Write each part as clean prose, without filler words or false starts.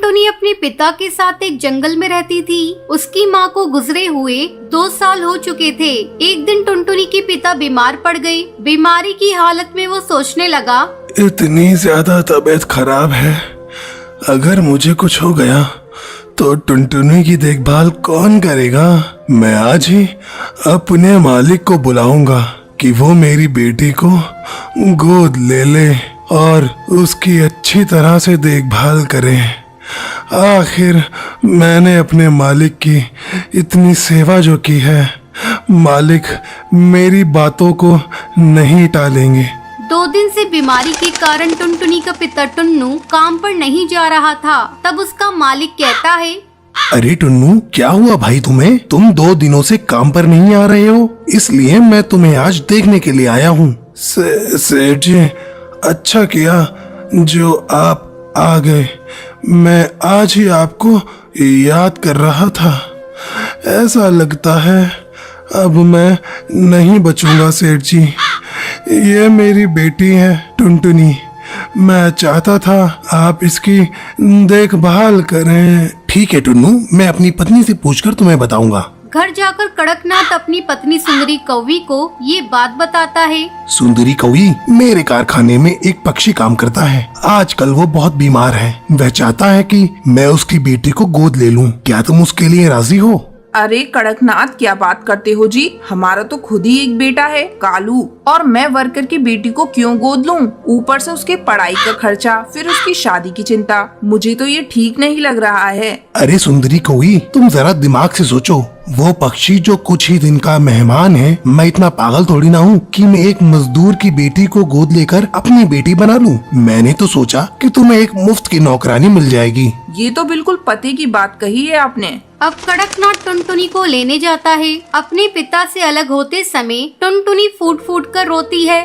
टुनटुनी अपने पिता के साथ एक जंगल में रहती थी। उसकी माँ को गुजरे हुए 2 साल हो चुके थे। एक दिन टुनटुनी के पिता बीमार पड़ गए। बीमारी की हालत में वो सोचने लगा, इतनी ज्यादा तबीयत खराब है, अगर मुझे कुछ हो गया तो टुनटुनी की देखभाल कौन करेगा। मैं आज ही अपने मालिक को बुलाऊंगा कि वो मेरी बेटी को गोद ले ले और उसकी अच्छी तरह से देखभाल करे। आखिर मैंने अपने मालिक की इतनी सेवा जो की है, मालिक मेरी बातों को नहीं टालेंगे। 2 दिन से बीमारी के कारण टुनटुनी का पिता टुन्नू काम पर नहीं जा रहा था। तब उसका मालिक कहता है, अरे टुन्नू, क्या हुआ भाई तुम्हें? तुम 2 दिनों से काम पर नहीं आ रहे हो, इसलिए मैं तुम्हें आज देखने के लिए आया हूँ। सेठ जी, अच्छा किया जो आप आ गए। मैं आज ही आपको याद कर रहा था। ऐसा लगता है अब मैं नहीं बचूंगा सेठ जी। ये मेरी बेटी है टुनटुनी। मैं चाहता था आप इसकी देखभाल करें। ठीक है टुन्नू, मैं अपनी पत्नी से पूछकर तुम्हें बताऊंगा। घर जाकर कड़कनाथ अपनी पत्नी सुंदरी कौवी को ये बात बताता है। सुंदरी कौवी, मेरे कारखाने में एक पक्षी काम करता है। आजकल वो बहुत बीमार है। वह चाहता है कि मैं उसकी बेटी को गोद ले लूं। क्या तुम उसके लिए राजी हो? अरे कड़कनाथ, क्या बात करते हो जी? हमारा तो खुद ही एक बेटा है कालू, और मैं वर्कर की बेटी को क्यों गोद लूं? ऊपर से उसके पढ़ाई का खर्चा, फिर उसकी शादी की चिंता। मुझे तो ये ठीक नहीं लग रहा है। अरे सुंदरी कौवी, तुम जरा दिमाग से सोचो। वो पक्षी जो कुछ ही दिन का मेहमान है, मैं इतना पागल थोड़ी ना हूँ कि मैं एक मजदूर की बेटी को गोद लेकर अपनी बेटी बना लूं। मैंने तो सोचा कि तुम्हें एक मुफ्त की नौकरानी मिल जाएगी। ये तो बिल्कुल पते की बात कही है आपने। अब कड़कनाथ टुनटुनी को लेने जाता है। अपने पिता से अलग होते समय टुनटुनी फूट फूट कर रोती है।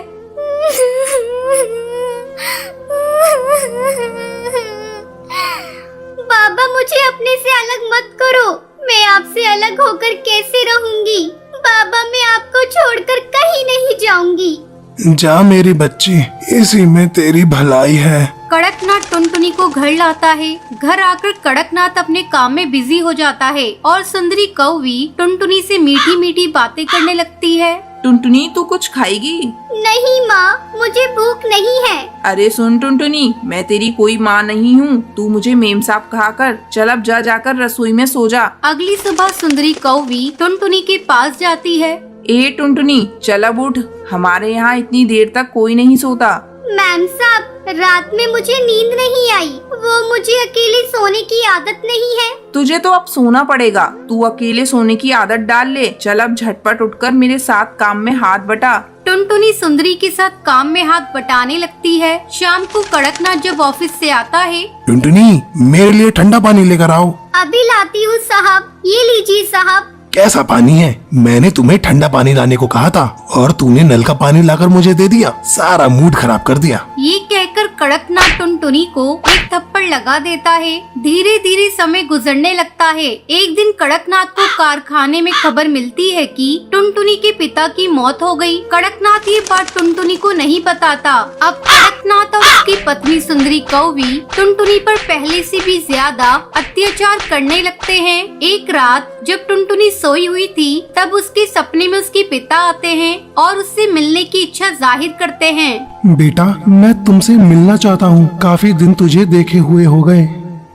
बाबा, मुझे अपने से अलग मत करो। मैं आपसे अलग होकर कैसे रहूंगी? बाबा, मैं आपको छोड़कर कहीं नहीं जाऊंगी। जा मेरी बच्ची, इसी में तेरी भलाई है। कड़कनाथ टुनटुनी को घर लाता है। घर आकर कड़कनाथ अपने काम में बिजी हो जाता है और सुंदरी कौवी टुनटुनी से मीठी मीठी बातें करने लगती है। टुनटुनी, तू कुछ खाएगी? नहीं माँ, मुझे भूख नहीं है। अरे सुन टुनटुनी, मैं तेरी कोई माँ नहीं हूँ। तू मुझे मेम साहब कहा कर। चल अब जा जाकर रसोई में सो जा। अगली सुबह सुंदरी कौवी टुनटुनी के पास जाती है। ए टुनटुनी, चल अब उठ। हमारे यहाँ इतनी देर तक कोई नहीं सोता। मैम साहब, रात में मुझे नींद नहीं आई। वो मुझे अकेले सोने की आदत नहीं है। तुझे तो अब सोना पड़ेगा। तू अकेले सोने की आदत डाल ले। चल अब झटपट उठकर मेरे साथ काम में हाथ बटा। टुनटुनी सुंदरी के साथ काम में हाथ बटाने लगती है। शाम को कड़कनाथ जब ऑफिस से आता है, टुनटुनी, मेरे लिए ठंडा पानी लेकर आओ। अभी लाती हूँ साहब। ये लीजिए साहब। कैसा पानी है? मैंने तुम्हें ठंडा पानी लाने को कहा था और तूने नल का पानी लाकर मुझे दे दिया। सारा मूड खराब कर दिया। ये कहकर कड़कनाथ टुनटुनी को एक थप्पड़ लगा देता है। धीरे धीरे समय गुजरने लगता है। एक दिन कड़कनाथ को कारखाने में खबर मिलती है कि टुनटुनी के पिता की मौत हो गई। कड़कनाथ ये बात टुनटुनी को नहीं बताता। अब कड़कनाथ और उसकी पत्नी सुंदरी कौवी टुनटुनी पर पहले से भी ज्यादा अत्याचार करने लगते हैं। एक रात जब टुनटुनी सोई हुई थी, तब उसके सपने में उसके पिता आते हैं और उससे मिलने की इच्छा जाहिर करते हैं। बेटा, मैं तुमसे मिलना चाहता हूँ। काफी दिन तुझे देखे हुए हो गए।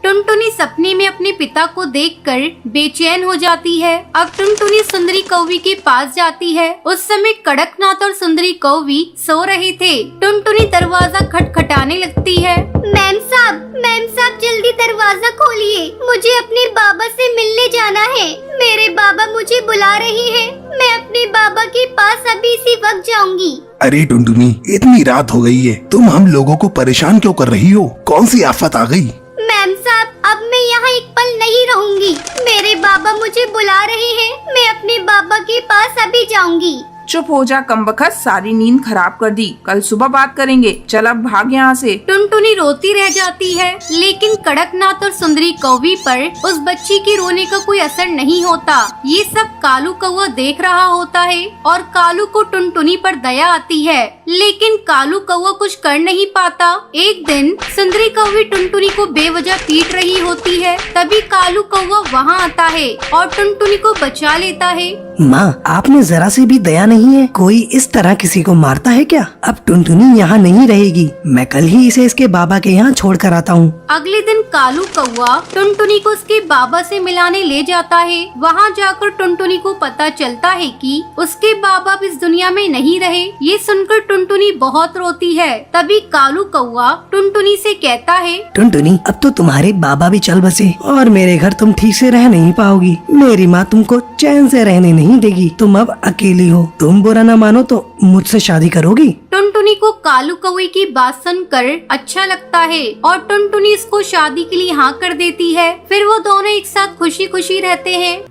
टुनटुनी सपने में अपने पिता को देखकर बेचैन हो जाती है। अब टुनटुनी सुंदरी कौवी के पास जाती है। उस समय कड़कनाथ और सुंदरी कौवी सो रहे थे। टुनटुनी दरवाजा खटखटाने लगती है। मैम साहब, जल्दी दरवाजा खोलिए। मुझे अपने बाबा से मिलने जाना है। मेरे बाबा मुझे बुला रहे हैं। मैं अपने बाबा के पास अभी इसी वक्त जाऊंगी। अरे टुनटुनी, इतनी रात हो गई है, तुम हम लोगों को परेशान क्यों कर रही हो? कौन सी आफत आ गई? मैम साहब, अब मैं यहाँ एक पल नहीं रहूंगी। मेरे बाबा मुझे बुला रहे हैं। मैं अपने बाबा के पास अभी जाऊंगी। चुप हो जा कमबख्त, सारी नींद खराब कर दी। कल सुबह बात करेंगे, चल अब भाग यहाँ से। टुनटुनी रोती रह जाती है, लेकिन कड़कनाथ और सुंदरी कौवी पर उस बच्ची के रोने का कोई असर नहीं होता। ये सब कालू कौवा देख रहा होता है और कालू को टुनटुनी पर दया आती है, लेकिन कालू कौवा कुछ कर नहीं पाता। एक दिन सुंदरी कौवी टुनटुनी को बेवजह पीट रही होती है, तभी कालू कौवा वहाँ आता है और टुनटुनी को बचा लेता है। माँ, आपने जरा से भी दया नहीं है। कोई इस तरह किसी को मारता है क्या? अब टुनटुनी यहाँ नहीं रहेगी, मैं कल ही इसे इसके बाबा के यहाँ छोड़ कर आता हूँ। अगले दिन कालू कौवा टुनटुनी को उसके बाबा से मिलाने ले जाता है। वहाँ जाकर टुनटुनी को पता चलता है कि उसके बाबा अब इस दुनिया में नहीं रहे। ये सुनकर टुनटुनी बहुत रोती है। तभी कालू कौवा टुनटुनी से कहता है, टुनटुनी, अब तो तुम्हारे बाबा भी चल बसे और मेरे घर तुम ठीक से रह नहीं पाओगी। मेरी माँ तुमको चैन से रहने नहीं देगी। तुम अब अकेली हो। तुम बुरा न मानो तो मुझसे शादी करोगी? टुनटुनी को कालू कौवे की बात सुनकर अच्छा लगता है और टुनटुनी इसको शादी के लिए हाँ कर देती है। फिर वो दोनों एक साथ खुशी खुशी रहते हैं।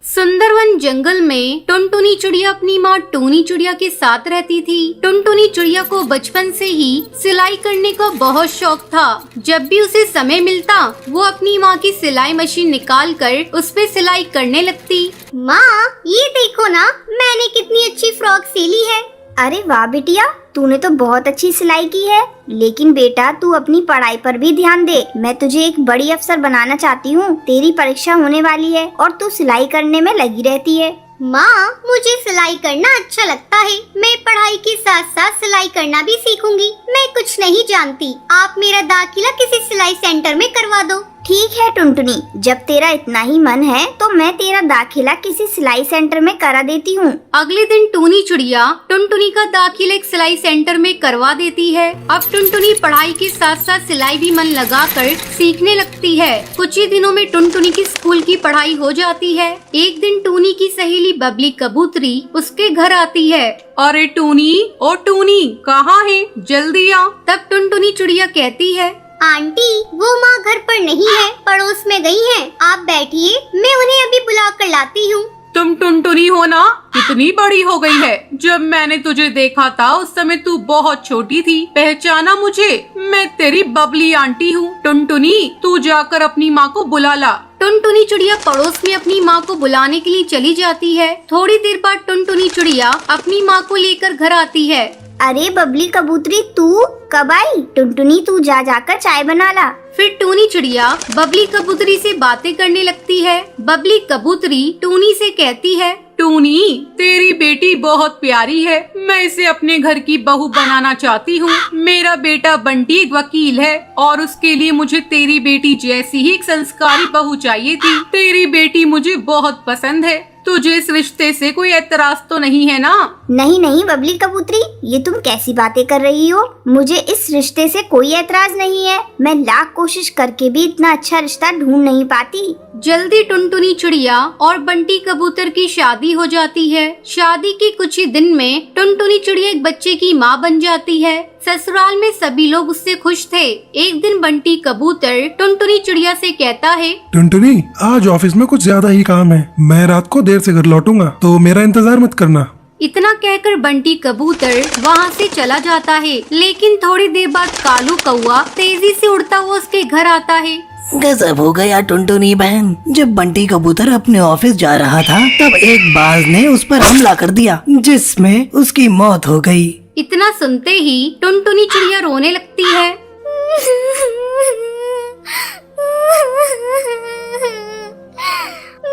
सुंदरवन जंगल में टुनटुनी चिड़िया अपनी माँ टूनी चिड़िया के साथ रहती थी। टुनटुनी चिड़िया को बचपन से ही सिलाई करने का बहुत शौक था। जब भी उसे समय मिलता वो अपनी माँ की सिलाई मशीन निकाल कर उस पे सिलाई करने लगती। माँ, ये देखो ना, मैंने कितनी अच्छी फ्रॉक सिली है। अरे वाह बिटिया, तूने तो बहुत अच्छी सिलाई की है। लेकिन बेटा, तू अपनी पढ़ाई पर भी ध्यान दे। मैं तुझे एक बड़ी अफसर बनाना चाहती हूँ। तेरी परीक्षा होने वाली है और तू सिलाई करने में लगी रहती है। माँ, मुझे सिलाई करना अच्छा लगता है। मैं पढ़ाई के साथ साथ सिलाई करना भी सीखूंगी। मैं कुछ नहीं जानती। आप मेरा दाखिला किसी सिलाई सेंटर में करवा दो। ठीक है टुनटुनी, जब तेरा इतना ही मन है तो मैं तेरा दाखिला किसी सिलाई सेंटर में करा देती हूँ। अगले दिन टूनी चिड़िया टुनटुनी का दाखिला एक सिलाई सेंटर में करवा देती है। अब टुनटुनी पढ़ाई के साथ साथ सिलाई भी मन लगाकर सीखने लगती है। कुछ ही दिनों में टुनटुनी की स्कूल की पढ़ाई हो जाती है। एक दिन टूनी की सहेली बबली कबूतरी उसके घर आती है। अरे टूनी, ओ टूनी, कहाँ है? जल्दी आ। तब टुनटुनी चिड़िया कहती है, आंटी, वो माँ घर पर नहीं है, पड़ोस में गई हैं। आप बैठिए, मैं उन्हें अभी बुला कर लाती हूँ। तुम टुनटुनी हो ना? कितनी बड़ी हो गई है। जब मैंने तुझे देखा था उस समय तू बहुत छोटी थी। पहचाना मुझे? मैं तेरी बबली आंटी हूँ। टुनटुनी, तू जाकर अपनी माँ को बुला ला। टुनटुनी चिड़िया पड़ोस में अपनी माँ को बुलाने के लिए चली जाती है। थोड़ी देर बाद टुनटुनी चिड़िया अपनी माँ को लेकर घर आती है। अरे बबली कबूतरी, तू कब आई? टुनटुनी, तू जा जाकर चाय बना ला। फिर टूनी चिड़िया बबली कबूतरी से बातें करने लगती है। बबली कबूतरी टूनी से कहती है, टूनी, तेरी बेटी बहुत प्यारी है। मैं इसे अपने घर की बहू बनाना चाहती हूँ। मेरा बेटा बंटी एक वकील है और उसके लिए मुझे तेरी बेटी जैसी ही एक संस्कारी बहू चाहिए थी। तेरी बेटी मुझे बहुत पसंद है। तुझे इस रिश्ते से कोई एतराज तो नहीं है ना? नहीं नहीं बबली कबूतरी, ये तुम कैसी बातें कर रही हो? मुझे इस रिश्ते से कोई एतराज नहीं है। मैं लाख कोशिश करके भी इतना अच्छा रिश्ता ढूंढ नहीं पाती। जल्दी टुनटुनी चिड़िया और बंटी कबूतर की शादी हो जाती है। शादी के कुछ ही दिन में टुनटुनी चिड़िया एक बच्चे की माँ बन जाती है। ससुराल में सभी लोग उससे खुश थे। एक दिन बंटी कबूतर टुनटुनी चिड़िया से कहता है, टुनटुनी, आज ऑफिस में कुछ ज्यादा ही काम है। मैं रात को देर से घर लौटूंगा, तो मेरा इंतजार मत करना। इतना कहकर बंटी कबूतर वहाँ से चला जाता है। लेकिन थोड़ी देर बाद कालू कौवा तेजी से उड़ता हुआ उसके घर आता है। गजब हो गया टुनटुनी बहन। जब बंटी कबूतर अपने ऑफिस जा रहा था तब एक बाज ने उस पर हमला कर दिया, जिसमें उसकी मौत हो गई। इतना सुनते ही टुनटुनी चिड़िया रोने लगती है।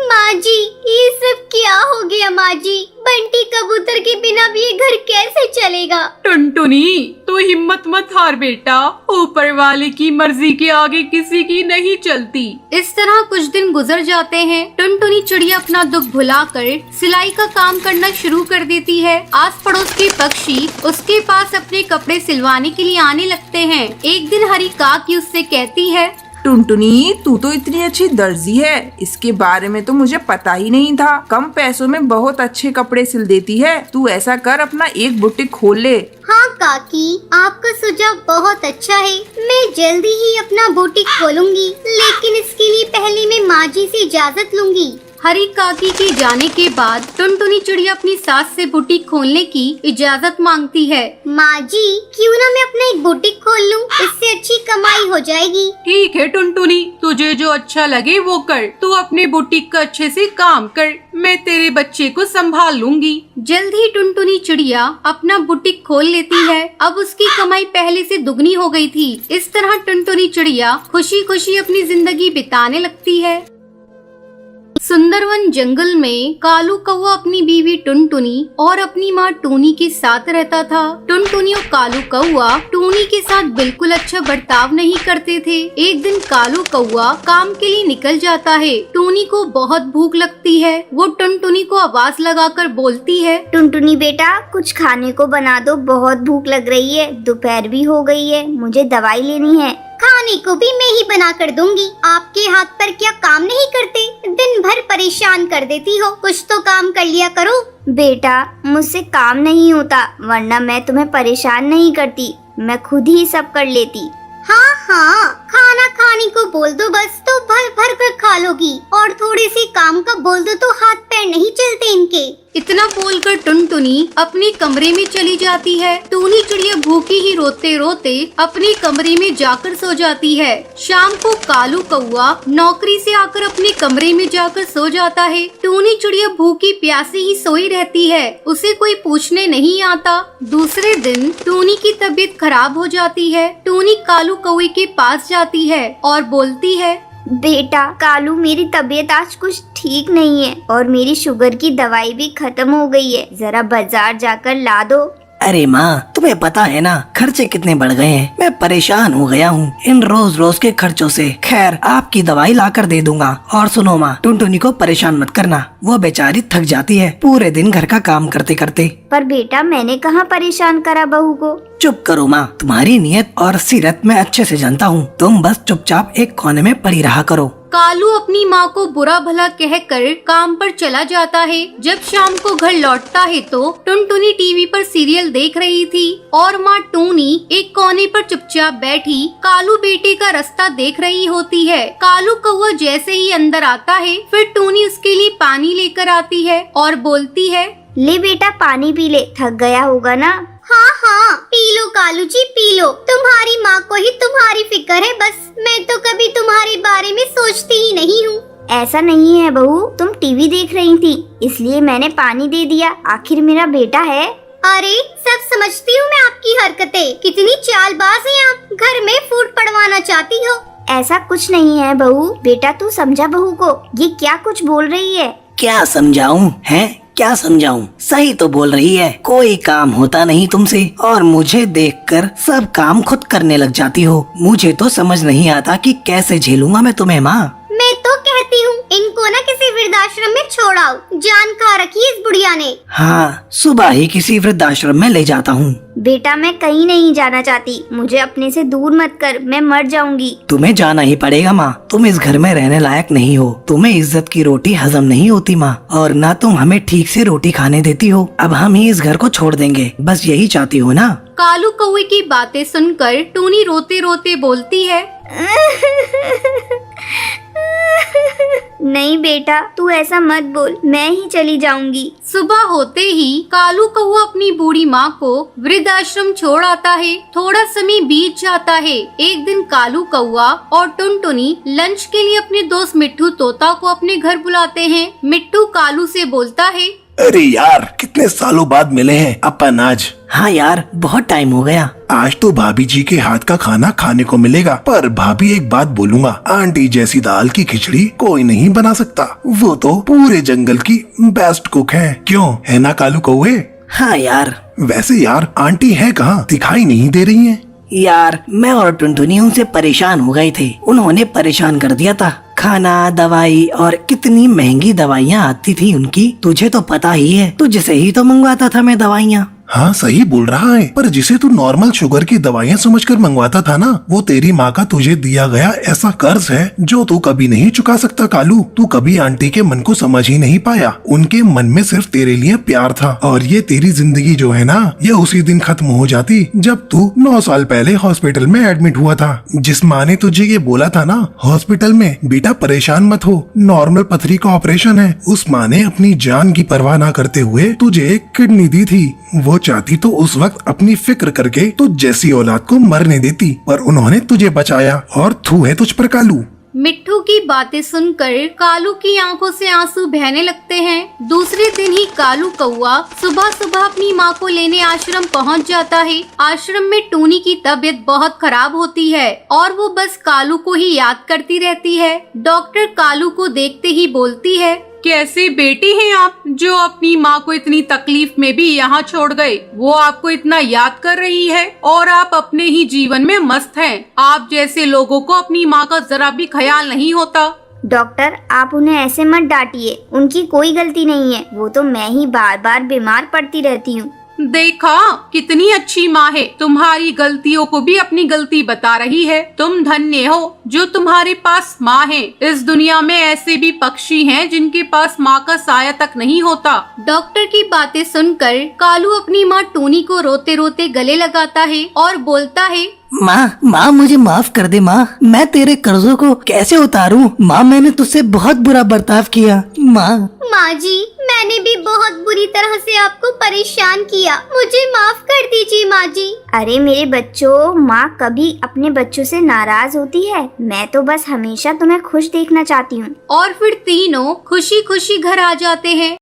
माँ जी, ये सब क्या हो गया? माँ जी, बंटी कबूतर के बिना भी ये घर कैसे चलेगा? टुनटुनी, तू हिम्मत मत हार बेटा। ऊपर वाले की मर्जी के आगे किसी की नहीं चलती। इस तरह कुछ दिन गुजर जाते हैं। टुनटुनी चिड़िया अपना दुख भुलाकर सिलाई का काम करना शुरू कर देती है। आस पड़ोस के पक्षी उसके पास अपने कपड़े सिलवाने के लिए आने लगते हैं। एक दिन हरी काकी उससे कहती है, टुनटुनी, तू तो इतनी अच्छी दर्जी है, इसके बारे में तो मुझे पता ही नहीं था। कम पैसों में बहुत अच्छे कपड़े सिल देती है। तू ऐसा कर, अपना एक बुटीक खोल ले। हाँ काकी, आपका सुझाव बहुत अच्छा है। मैं जल्दी ही अपना बुटीक खोलूंगी, लेकिन इसके लिए पहले मैं माँ जी से इजाजत लूंगी। हरी काकी के जाने के बाद टुनटुनी चिड़िया अपनी सास से बुटीक खोलने की इजाजत मांगती है। माँ जी, क्यों ना मैं अपना एक बुटीक खोल लूं, इससे अच्छी कमाई हो जाएगी। ठीक है टुनटुनी, तुझे जो अच्छा लगे वो कर। तू अपने बुटीक का अच्छे से काम कर, मैं तेरे बच्चे को संभाल लूंगी। जल्द ही टुनटुनी चिड़िया अपना बुटीक खोल लेती है। अब उसकी कमाई पहले से दुगनी हो गई थी। इस तरह टुनटुनी चिड़िया खुशी खुशी अपनी जिंदगी बिताने लगती है। सुंदरवन जंगल में कालू कौवा अपनी बीवी टुनटुनी और अपनी माँ टूनी के साथ रहता था। टुनटुनी और कालू कौवा टूनी के साथ बिल्कुल अच्छा बर्ताव नहीं करते थे। एक दिन कालू कौवा काम के लिए निकल जाता है। टूनी को बहुत भूख लगती है। वो टुनटुनी को आवाज लगाकर बोलती है, टुनटुनी बेटा, कुछ खाने को बना दो, बहुत भूख लग रही है। दोपहर भी हो गई है, मुझे दवाई लेनी है। खाने को भी मैं ही बना कर दूंगी। आपके हाथ पर क्या काम नहीं करते? दिन भर परेशान कर देती हो, कुछ तो काम कर लिया करो। बेटा, मुझसे काम नहीं होता, वरना मैं तुम्हें परेशान नहीं करती, मैं खुद ही सब कर लेती। हाँ हाँ, खाना खाने को बोल दो बस, तो भर भर कर खा लोगी। और थोड़े से काम का बोल दो तो हाथ पैर नहीं चलते इनके। इतना बोलकर टुनटुनी अपने कमरे में चली जाती है। टूनी चिड़िया भूखी ही रोते रोते अपने कमरे में जाकर सो जाती है। शाम को कालू कौवा नौकरी से आकर अपने कमरे में जाकर सो जाता है। टूनी चिड़िया भूखी प्यासी ही सोई रहती है, उसे कोई पूछने नहीं आता। दूसरे दिन टूनी की तबीयत खराब हो जाती है। टूनी कालू कौवे के पास जाती है और बोलती है, बेटा कालू, मेरी तबीयत आज कुछ ठीक नहीं है और मेरी शुगर की दवाई भी खत्म हो गई है, जरा बाजार जाकर ला दो। अरे माँ, तुम्हें पता है ना खर्चे कितने बढ़ गए हैं। मैं परेशान हो गया हूँ इन रोज रोज के खर्चों से। खैर, आपकी दवाई ला कर दे दूंगा। और सुनो माँ, टुनटुनी को परेशान मत करना, वो बेचारी थक जाती है पूरे दिन घर का काम करते करते। पर बेटा, मैंने कहाँ परेशान करा बहू को। चुप करो माँ, तुम्हारी नियत और सीरत मैं अच्छे से जानता हूँ। तुम बस चुपचाप एक कोने में पड़ी रहा करो। कालू अपनी माँ को बुरा भला कहकर काम पर चला जाता है। जब शाम को घर लौटता है तो टुनटुनी टीवी पर सीरियल देख रही थी और माँ टूनी एक कोने पर चुपचाप बैठी कालू बेटे का रास्ता देख रही होती है। कालू कौवा जैसे ही अंदर आता है, फिर टूनी उसके लिए पानी लेकर आती है और बोलती है, ले बेटा, पानी पी ले, थक गया होगा ना। हाँ हाँ, P low Kalu ji, P low. तुम्हारी माँ को ही तुम्हारी फिक्र है बस, मैं तो कभी तुम्हारे बारे में सोचती ही नहीं हूँ। ऐसा नहीं है बहू, तुम टीवी देख रही थी इसलिए मैंने पानी दे दिया, आखिर मेरा बेटा है। अरे, सब समझती हूँ मैं आपकी हरकतें, कितनी चालबाज हैं आप, घर में फूट पड़वाना चाहती हो। ऐसा कुछ नहीं है बहू, बेटा तू समझा बहू को, ये क्या कुछ बोल रही है। क्या समझाऊं है, क्या समझाऊं? सही तो बोल रही है, कोई काम होता नहीं तुमसे और मुझे देखकर सब काम खुद करने लग जाती हो। मुझे तो समझ नहीं आता कि कैसे झेलूंगा मैं तुम्हें माँ। मैं तो कहती हूँ इनको ना किसी वृद्धाश्रम में छोड़ाओ, जान खा रखी है इस बुढ़िया ने। हाँ, सुबह ही किसी वृद्धाश्रम में ले जाता हूँ। बेटा, मैं कहीं नहीं जाना चाहती, मुझे अपने से दूर मत कर, मैं मर जाऊंगी। तुम्हें जाना ही पड़ेगा माँ, तुम इस घर में रहने लायक नहीं हो। तुम्हें इज्जत की रोटी हजम नहीं होती माँ, और ना तुम हमें ठीक से रोटी खाने देती हो। अब हम ही इस घर को छोड़ देंगे, बस यही चाहती हो ना। कालू कौवे की बातें सुनकर टूनी रोते रोते बोलती है, नहीं बेटा, तू ऐसा मत बोल, मैं ही चली जाऊंगी। सुबह होते ही कालू कौवा अपनी बूढ़ी माँ को वृद्धाश्रम छोड़ आता है। थोड़ा समय बीत जाता है। एक दिन कालू कौवा और टुनटुनी लंच के लिए अपने दोस्त मिट्ठू तोता को अपने घर बुलाते हैं। मिट्ठू कालू से बोलता है, अरे यार, कितने सालों बाद मिले हैं अपन आज। हाँ यार, बहुत टाइम हो गया। आज तो भाभी जी के हाथ का खाना खाने को मिलेगा। पर भाभी, एक बात बोलूंगा, आंटी जैसी दाल की खिचड़ी कोई नहीं बना सकता। वो तो पूरे जंगल की बेस्ट कुक है। क्यों, है ना कालू कौवे? हाँ यार। वैसे यार, आंटी है कहाँ, दिखाई नहीं दे रही है। यार, मैं और टुनटुनी उनसे परेशान हो गए थे, उन्होंने परेशान कर दिया था। खाना, दवाई और कितनी महंगी दवाइयाँ आती थी उनकी, तुझे तो पता ही है, तुझसे ही तो मंगवाता था मैं दवाइयाँ। हाँ सही बोल रहा है, पर जिसे तू नॉर्मल शुगर की दवाइयाँ समझकर मंगवाता था ना, वो तेरी माँ का तुझे दिया गया ऐसा कर्ज है जो तू कभी नहीं चुका सकता कालू। तू कभी आंटी के मन को समझ ही नहीं पाया। उनके मन में सिर्फ तेरे लिए प्यार था, और ये तेरी जिंदगी जो है ना, ये उसी दिन खत्म हो जाती जब तू 9 साल पहले हॉस्पिटल में एडमिट हुआ था। जिस माँ ने तुझे ये बोला था ना हॉस्पिटल में, बेटा परेशान मत हो, नॉर्मल पथरी का ऑपरेशन है, उस माँ ने अपनी जान की परवाह ना करते हुए तुझे एक किडनी दी थी। वो चाहती तो उस वक्त अपनी फिक्र करके तुझ जैसी औलाद को मरने देती, पर उन्होंने तुझे बचाया और थू है तुझ पर कालू। मिट्ठू की बातें सुनकर कालू की आंखों से आंसू बहने लगते हैं। दूसरे दिन ही कालू कौआ सुबह सुबह अपनी माँ को लेने आश्रम पहुँच जाता है। आश्रम में टूनी की तबीयत बहुत खराब होती है और वो बस कालू को ही याद करती रहती है। डॉक्टर कालू को देखते ही बोलती है, कैसी बेटी हैं आप जो अपनी माँ को इतनी तकलीफ में भी यहाँ छोड़ गए। वो आपको इतना याद कर रही है और आप अपने ही जीवन में मस्त हैं। आप जैसे लोगों को अपनी माँ का जरा भी ख्याल नहीं होता। डॉक्टर आप उन्हें ऐसे मत डांटिए, उनकी कोई गलती नहीं है, वो तो मैं ही बार बार बीमार पड़ती रहती हूँ। देखा कितनी अच्छी माँ है, तुम्हारी गलतियों को भी अपनी गलती बता रही है। तुम धन्य हो जो तुम्हारे पास माँ है। इस दुनिया में ऐसे भी पक्षी हैं जिनके पास माँ का साया तक नहीं होता। डॉक्टर की बातें सुनकर कालू अपनी माँ टूनी को रोते रोते गले लगाता है और बोलता है, माँ मुझे माफ कर दे माँ, मैं तेरे कर्जों को कैसे उतारूं? माँ मैंने तुझसे बहुत बुरा बर्ताव किया। माँ जी मैंने भी बहुत बुरी तरह से आपको परेशान किया, मुझे माफ कर दीजिए माँ जी। अरे मेरे बच्चों, माँ कभी अपने बच्चों से नाराज होती है? मैं तो बस हमेशा तुम्हें खुश देखना चाहती हूँ। और फिर तीनों खुशी खुशी घर आ जाते हैं।